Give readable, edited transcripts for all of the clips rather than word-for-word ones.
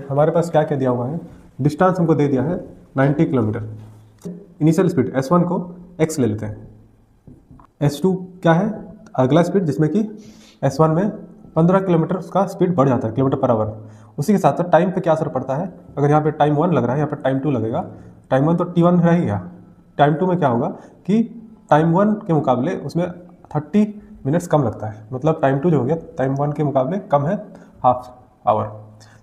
हमारे पास क्या क्या दिया हुआ है, डिस्टेंस हमको दे दिया है 90 किलोमीटर। इनिशियल स्पीड S1 को x ले लेते हैं, S2 क्या है अगला स्पीड जिसमें कि S1 में 15 किलोमीटर उसका स्पीड बढ़ जाता है किलोमीटर पर आवर। उसी के साथ साथ टाइम पे क्या असर पड़ता है, अगर यहाँ पे टाइम 1 लग रहा है यहाँ पे टाइम 2 लगेगा, टाइम 1 तो T1 रह ही गया, टाइम 2 में क्या होगा कि टाइम 1 के मुकाबले उसमें 30 मिनट्स कम लगता है, मतलब टाइम 2 जो हो गया टाइम 1 के मुकाबले कम है हाफ आवर।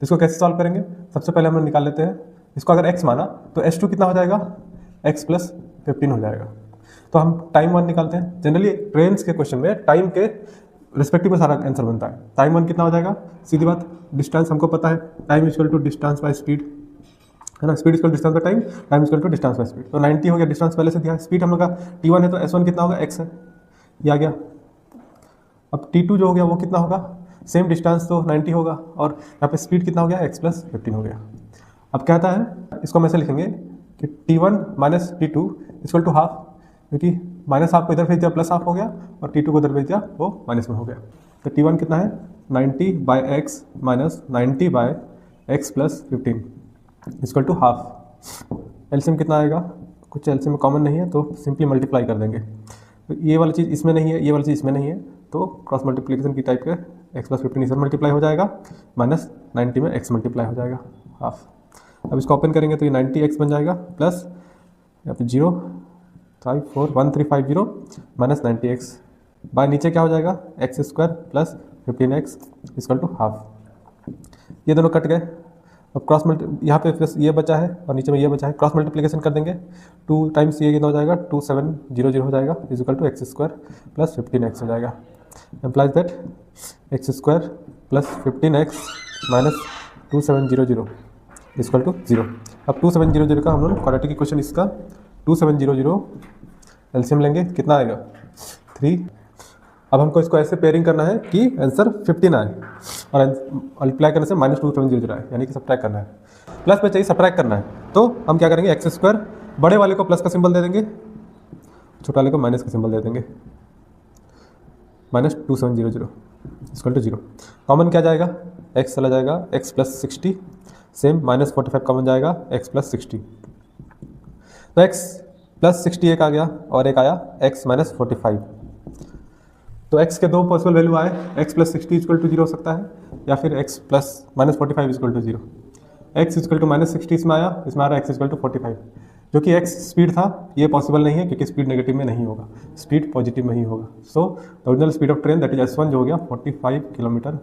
इसको कैसे सॉल्व करेंगे, सबसे पहले हम निकाल लेते हैं इसको, अगर x माना तो S2 कितना हो जाएगा x + 15 हो जाएगा। तो हम टाइम 1 निकालते हैं, जनरली ट्रेन के क्वेश्चन में टाइम के रिस्पेक्टिव में सारा आंसर बनता है। टाइम 1 कितना हो जाएगा, सीधी बात, डिस्टेंस हमको पता है, time equal to distance by speed है ना, speed equal distance by time, time equal to distance by speed. तो 90 हो गया, डिस्टेंस पहले से दिया है, स्पीड हम लोग का T1 है तो S1 कितना होगा x है, ये आ गया। अब T2 जो हो गया वो कितना होगा, सेम डिस्टेंस तो 90 होगा और यहाँ पे स्पीड कितना हो गया x + 15 हो गया। अब कहता है इसको हम ऐसे लिखेंगे कि T1 - T2 = हाफ, क्योंकि -हाफ को इधर भेज दिया +हाफ हो गया और T2 को इधर भेज दिया वो माइनस में हो गया। तो T1 कितना है 90/x - 90/x + 15 = हाफ। एलसीएम कितना आएगा, कुछ एलसीएम में कॉमन नहीं है तो सिंपली मल्टीप्लाई कर देंगे। तो ये वाली चीज़ इसमें नहीं है, ये वाली चीज़ इसमें नहीं है, तो क्रॉस मल्टीप्लिकेशन की टाइप के x + 15 इसमें मल्टीप्लाई हो जाएगा, -90 में x मल्टीप्लाई हो जाएगा हाफ। अब इसको ओपन करेंगे तो ये 90x बन जाएगा प्लस यहाँ पे 0541350 - 90x बाय नीचे क्या हो जाएगा x² + 15x = हाफ। ये दोनों कट गए। अब क्रॉस मल्टी यहाँ पे प्लस ये बचा है और नीचे में ये बचा है, क्रॉस मल्टीप्लिकेशन कर देंगे, 2 टाइम्स ये कितना हो जाएगा 2700 हो जाएगा = x² + 15x हो जाएगा। Implies that x² + 15x - 2700 = 0। अब 2700 का हम लोग क्वाड्रेटिक इक्वेशन इसका 2700 एलसीएम लेंगे, कितना आएगा 3। अब हमको इसको ऐसे पेयरिंग करना है कि आंसर 15 आए और मल्टीप्लाई करने से -2700 आए, यानी कि सब्ट्रैक्ट करना है, प्लस में चाहिए सब्ट्रैक्ट करना है। तो हम क्या करेंगे x² बड़े वाले को प्लस का सिंबल दे देंगे, छोटे वाले को माइनस का सिंबल दे देंगे, -2700 = 0। कॉमन क्या जाएगा x चला जाएगा, x + 60 सेम, -45 कॉमन जाएगा x + 60, तो x + 60 एक आ गया और एक आया x - 45। तो x के दो पॉसिबल वैल्यू आए, x + 60 = 0 हो सकता है या फिर x + -45 = 0। x = -60 इसमें आया, इसमें आ रहा है x = 45, जो कि x स्पीड था, ये पॉसिबल नहीं है क्योंकि स्पीड नेगेटिव में नहीं होगा, स्पीड पॉजिटिव में ही होगा। So the original speed of train that is S1 जो हो गया 45 km/h।